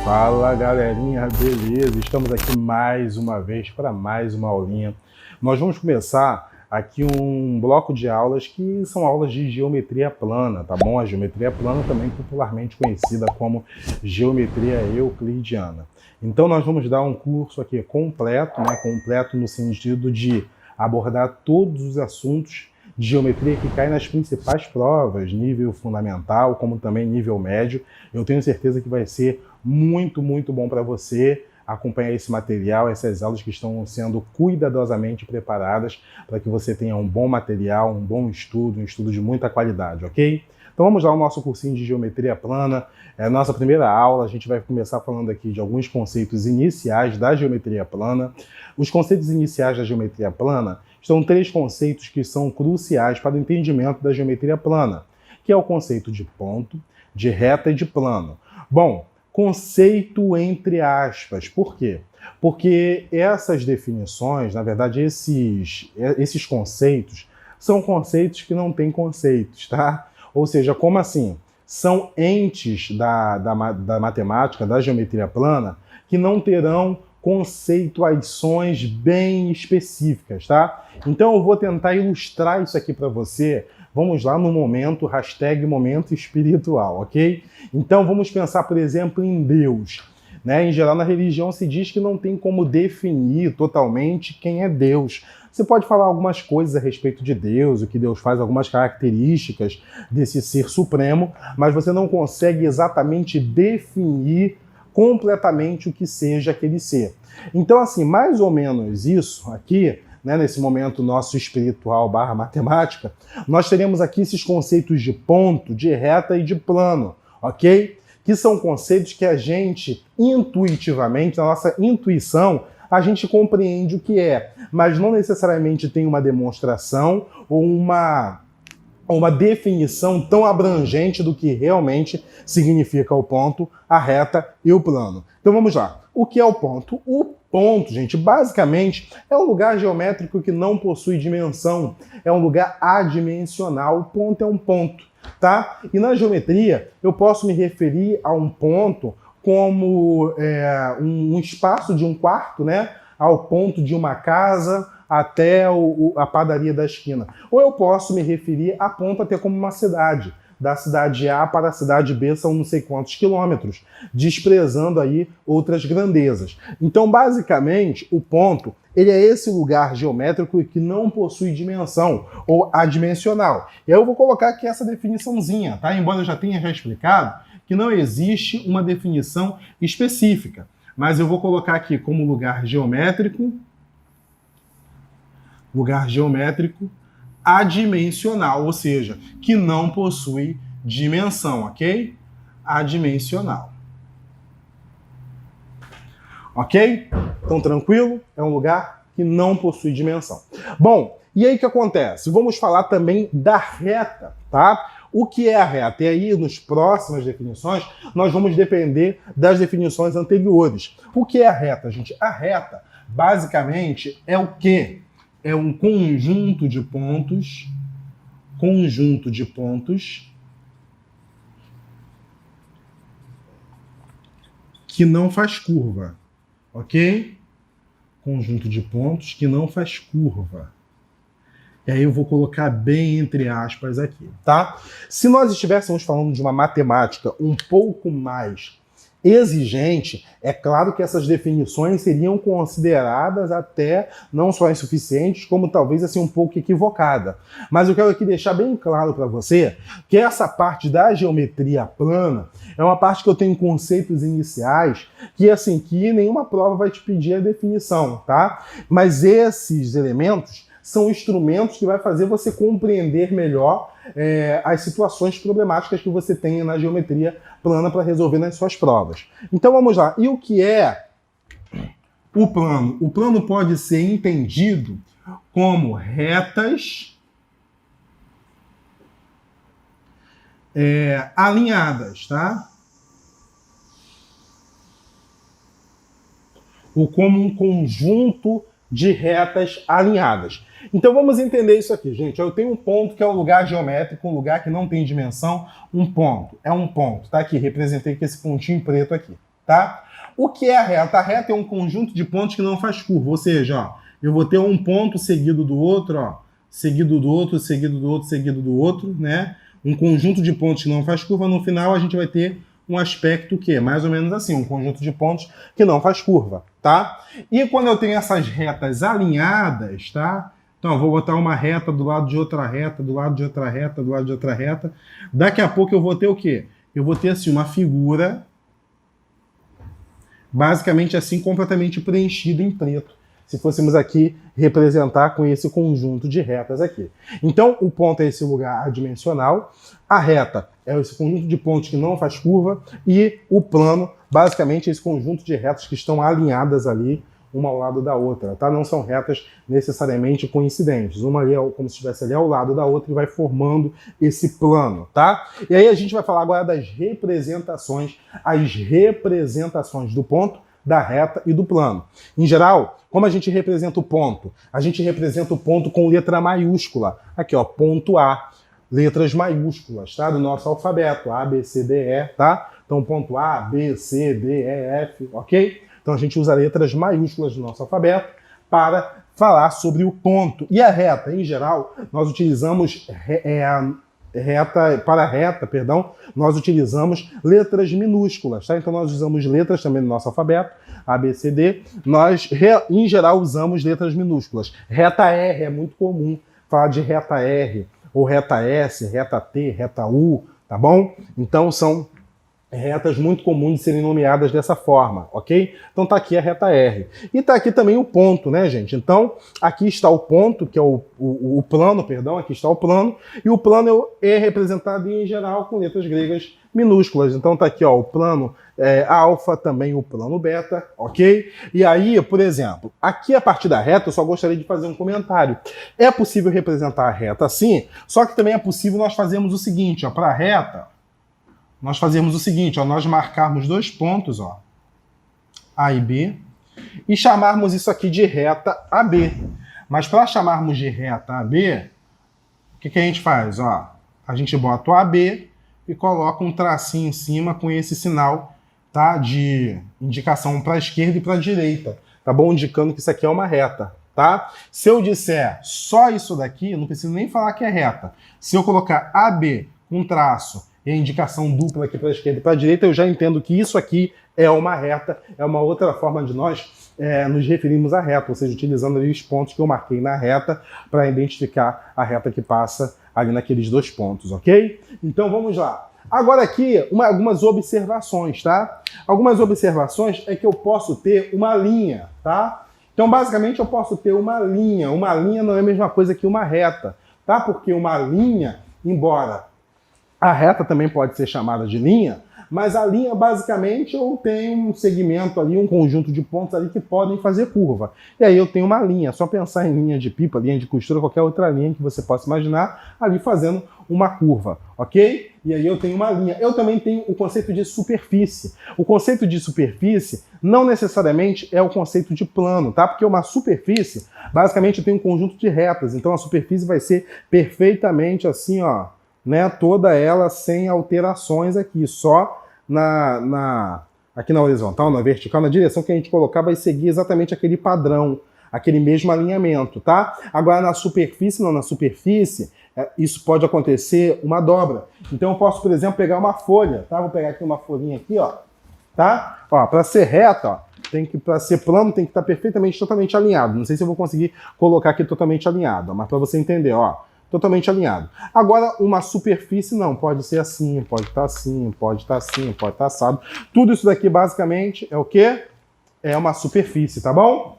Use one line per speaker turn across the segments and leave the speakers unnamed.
Fala galerinha, beleza? Estamos aqui mais uma vez para mais uma aulinha. Nós vamos começar aqui um bloco de aulas que são aulas de geometria plana, tá bom? A geometria plana também popularmente conhecida como geometria euclidiana. Então nós vamos dar um curso aqui completo, né? Completo no sentido de abordar todos os assuntos de geometria que caem nas principais provas, nível fundamental, como também nível médio. Eu tenho certeza que vai ser muito bom para você acompanhar esse material, essas aulas que estão sendo cuidadosamente preparadas para que você tenha um bom material, um bom estudo, um estudo de muita qualidade, ok? Então vamos lá ao nosso cursinho de geometria plana. É a nossa primeira aula, a gente vai começar falando aqui de alguns conceitos iniciais da geometria plana. Os conceitos iniciais da geometria plana são três conceitos que são cruciais para o entendimento da geometria plana, que é o conceito de ponto, de reta e de plano. Bom, conceito entre aspas. Por quê? Porque essas definições, na verdade, esses conceitos, são conceitos que não têm conceitos, tá? Ou seja, como assim? São entes da matemática, da geometria plana, que não terão conceituações bem específicas, tá? Então eu vou tentar ilustrar isso aqui para você. Vamos lá no momento, #momento espiritual, ok? Então vamos pensar, por exemplo, em Deus. Né? Em geral, na religião se diz que não tem como definir totalmente quem é Deus. Você pode falar algumas coisas a respeito de Deus, o que Deus faz, algumas características desse ser supremo, mas você não consegue exatamente definir completamente o que seja aquele ser. Então, assim, mais ou menos isso aqui, né, nesse momento nosso espiritual / matemática, nós teremos aqui esses conceitos de ponto, de reta e de plano, ok? Que são conceitos que a gente, intuitivamente, na nossa intuição, a gente compreende o que é, mas não necessariamente tem uma demonstração ou uma definição tão abrangente do que realmente significa o ponto, a reta e o plano. Então vamos lá. O que é o ponto? O ponto, gente, basicamente é um lugar geométrico que não possui dimensão. É um lugar adimensional. O ponto é um ponto, tá? E na geometria eu posso me referir a um ponto como um espaço de um quarto, né? Ao ponto de uma casa, até a padaria da esquina. Ou eu posso me referir a ponto até como uma cidade. Da cidade A para a cidade B são não sei quantos quilômetros, desprezando aí outras grandezas. Então, basicamente, o ponto ele é esse lugar geométrico que não possui dimensão, ou adimensional. E aí eu vou colocar aqui essa definiçãozinha, tá? Embora eu já tenha explicado que não existe uma definição específica. Mas eu vou colocar aqui como lugar geométrico adimensional, ou seja, que não possui dimensão, ok? Adimensional. Ok? Então, tranquilo? É um lugar que não possui dimensão. Bom, e aí o que acontece? Vamos falar também da reta, tá? O que é a reta? E aí, nas próximas definições, nós vamos depender das definições anteriores. O que é a reta, gente? A reta, basicamente, é o quê? É um conjunto de pontos que não faz curva, ok? Conjunto de pontos que não faz curva. E aí eu vou colocar bem entre aspas aqui, tá? Se nós estivéssemos falando de uma matemática um pouco mais exigente, é claro que essas definições seriam consideradas até não só insuficientes, como talvez assim um pouco equivocada. Mas eu quero aqui deixar bem claro para você que essa parte da geometria plana é uma parte que eu tenho conceitos iniciais que assim que nenhuma prova vai te pedir a definição, tá? Mas esses elementos são instrumentos que vai fazer você compreender melhor as situações problemáticas que você tem na geometria plana para resolver nas suas provas. Então vamos lá. E o que é o plano? O plano pode ser entendido como retas alinhadas, tá? Ou como um conjunto de retas alinhadas. Então vamos entender isso aqui, gente. Eu tenho um ponto que é um lugar geométrico, um lugar que não tem dimensão, um ponto. É um ponto, tá aqui, representei com esse pontinho preto aqui. tá? O que é a reta? A reta é um conjunto de pontos que não faz curva, ou seja, ó, eu vou ter um ponto seguido do outro, ó, seguido do outro, seguido do outro, seguido do outro, né? Um conjunto de pontos que não faz curva, no final a gente vai ter um aspecto que é mais ou menos assim, um conjunto de pontos que não faz curva, tá? E quando eu tenho essas retas alinhadas, tá? Então, eu vou botar uma reta do lado de outra reta, do lado de outra reta, do lado de outra reta. Daqui a pouco eu vou ter o quê? Eu vou ter assim uma figura basicamente assim completamente preenchida em preto. Se fôssemos aqui representar com esse conjunto de retas aqui. Então, o ponto é esse lugar adimensional, a reta é esse conjunto de pontos que não faz curva, e o plano, basicamente, é esse conjunto de retas que estão alinhadas ali, uma ao lado da outra, tá? Não são retas necessariamente coincidentes. Uma ali é como se estivesse ali ao lado da outra e vai formando esse plano, tá? E aí a gente vai falar agora das representações, as representações do ponto, da reta e do plano. Em geral, como a gente representa o ponto? A gente representa o ponto com letra maiúscula. Aqui, ó, ponto A. Letras maiúsculas, tá? Do nosso alfabeto. A, B, C, D, E, tá? Então, ponto A, B, C, D, E, F, ok? Então, a gente usa letras maiúsculas do nosso alfabeto para falar sobre o ponto. E a reta, em geral, nós utilizamos nós utilizamos letras minúsculas, tá? Então nós usamos letras também no nosso alfabeto, A, B, C, D. Nós, em geral, usamos letras minúsculas. Reta R é muito comum falar de reta R, ou reta S, reta T, reta U, tá bom? Então são retas muito comuns de serem nomeadas dessa forma, ok? Então tá aqui a reta R. E tá aqui também o ponto, né, gente? Então, aqui está o ponto, que é o plano, perdão, aqui está o plano, e o plano é representado em geral com letras gregas minúsculas. Então tá aqui, ó, o plano alfa, também o plano beta, ok? E aí, por exemplo, aqui a partir da reta, eu só gostaria de fazer um comentário. É possível representar a reta assim, só que também é possível nós fazermos o seguinte, ó, para a reta, nós fazemos o seguinte, ó, nós marcarmos dois pontos, ó, A e B, e chamarmos isso aqui de reta AB. Mas para chamarmos de reta AB, o que a gente faz? Ó, a gente bota o AB e coloca um tracinho em cima com esse sinal, tá, de indicação para a esquerda e para a direita, tá bom? Indicando que isso aqui é uma reta, tá? Se eu disser só isso daqui, não preciso nem falar que é reta. Se eu colocar AB com traço e a indicação dupla aqui para a esquerda e para a direita, eu já entendo que isso aqui é uma reta, é uma outra forma de nós nos referirmos à reta, ou seja, utilizando ali os pontos que eu marquei na reta para identificar a reta que passa ali naqueles dois pontos, ok? Então vamos lá. Agora aqui, algumas observações, tá? Algumas observações é que eu posso ter uma linha, tá? Então basicamente eu posso ter uma linha não é a mesma coisa que uma reta, tá? Porque uma linha, embora a reta também pode ser chamada de linha, mas a linha, basicamente, eu tenho um segmento ali, um conjunto de pontos ali que podem fazer curva. E aí eu tenho uma linha, só pensar em linha de pipa, linha de costura, qualquer outra linha que você possa imaginar, ali fazendo uma curva, ok? E aí eu tenho uma linha. Eu também tenho o conceito de superfície. O conceito de superfície não necessariamente é o conceito de plano, tá? Porque uma superfície, basicamente, tem um conjunto de retas. Então a superfície vai ser perfeitamente assim, ó, né, toda ela sem alterações aqui, só aqui na horizontal, na vertical, na direção que a gente colocar vai seguir exatamente aquele padrão, aquele mesmo alinhamento, tá? Agora na superfície, não, na superfície, isso pode acontecer uma dobra. Então eu posso, por exemplo, pegar uma folha, tá? Vou pegar aqui uma folhinha aqui, ó, tá? Ó, para ser reta, ó, para ser plano tem que estar perfeitamente, totalmente alinhado. Não sei se eu vou conseguir colocar aqui totalmente alinhado, ó, mas para você entender, ó, totalmente alinhado. Agora, uma superfície não, pode ser assim, pode estar assim, pode estar assim, pode estar assado. Tudo isso daqui, basicamente, é o quê? É uma superfície, tá bom?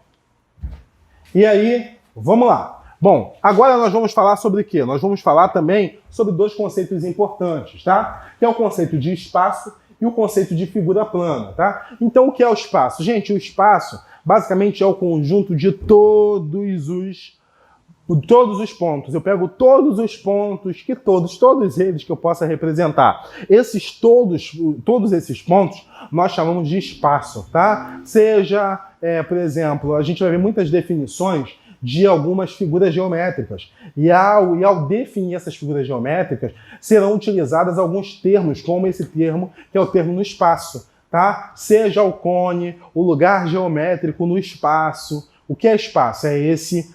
E aí, vamos lá. Bom, agora nós vamos falar sobre o quê? Nós vamos falar também sobre dois conceitos importantes, tá? Que é o conceito de espaço e o conceito de figura plana, tá? Então, o que é o espaço? Gente, o espaço, basicamente, é o conjunto de todos os pontos. Eu pego todos os pontos, todos eles que eu possa representar. Todos esses pontos, nós chamamos de espaço, tá? Seja, por exemplo, a gente vai ver muitas definições de algumas figuras geométricas. E ao definir essas figuras geométricas, serão utilizadas alguns termos, como esse termo, que é o termo no espaço. tá? Seja o cone, o lugar geométrico no espaço. O que é espaço? É esse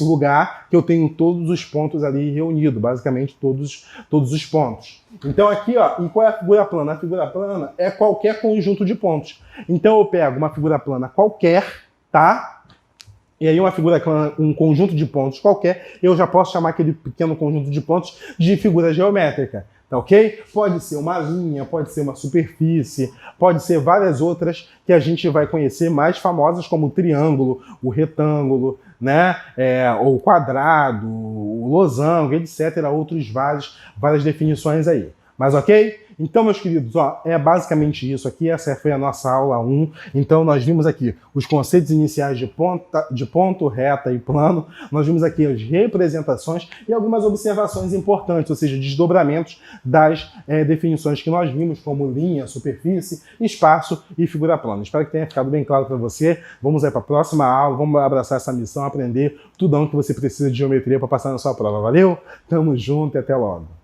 lugar que eu tenho todos os pontos ali reunidos, basicamente todos os pontos. Então aqui, ó, e qual é a figura plana? A figura plana é qualquer conjunto de pontos. Então eu pego uma figura plana qualquer, tá? E aí uma figura plana, um conjunto de pontos qualquer, eu já posso chamar aquele pequeno conjunto de pontos de figura geométrica. Tá ok? Pode ser uma linha, pode ser uma superfície, pode ser várias outras que a gente vai conhecer, mais famosas como o triângulo, o retângulo, né? O quadrado, o losango, etc. Várias definições aí. Mas ok? Então, meus queridos, ó, é basicamente isso aqui. Essa foi a nossa aula 1. Então, nós vimos aqui os conceitos iniciais de ponto, reta e plano. Nós vimos aqui as representações e algumas observações importantes, ou seja, desdobramentos das definições que nós vimos, como linha, superfície, espaço e figura plana. Espero que tenha ficado bem claro para você. Vamos aí para a próxima aula. Vamos abraçar essa missão, aprender tudão que você precisa de geometria para passar na sua prova. Valeu? Tamo junto e até logo.